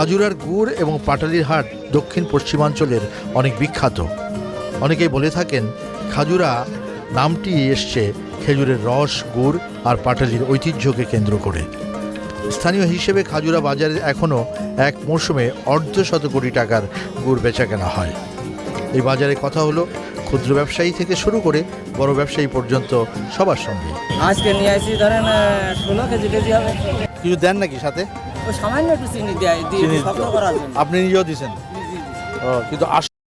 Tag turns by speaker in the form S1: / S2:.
S1: খাজুরার গুড় এবং পাটালির হাট দক্ষিণ পশ্চিমাঞ্চলের অনেক বিখ্যাত। অনেকেই বলে থাকেন খাজুরা নামটি এসছে খেজুরের রস, গুড় আর পাটালির ঐতিহ্যকে কেন্দ্র করে। স্থানীয় হিসেবে খাজুরা বাজারে এখনও এক মরশুমে 1.5 কোটি টাকার গুড় বেচাকেনা হয়। এই বাজারে কথা হলো ক্ষুদ্র ব্যবসায়ী থেকে শুরু করে বড় ব্যবসায়ী পর্যন্ত সবার সঙ্গে।
S2: আজকে নিয়ে আসি ধরেন 16 কেজি হবে।
S1: কিছু দেন নাকি সাথে?
S2: ওই সামান্য একটু চিনি দিয়ে শক্ত করার জন্য।
S1: আপনি নিজেও দিচ্ছেন? কিন্তু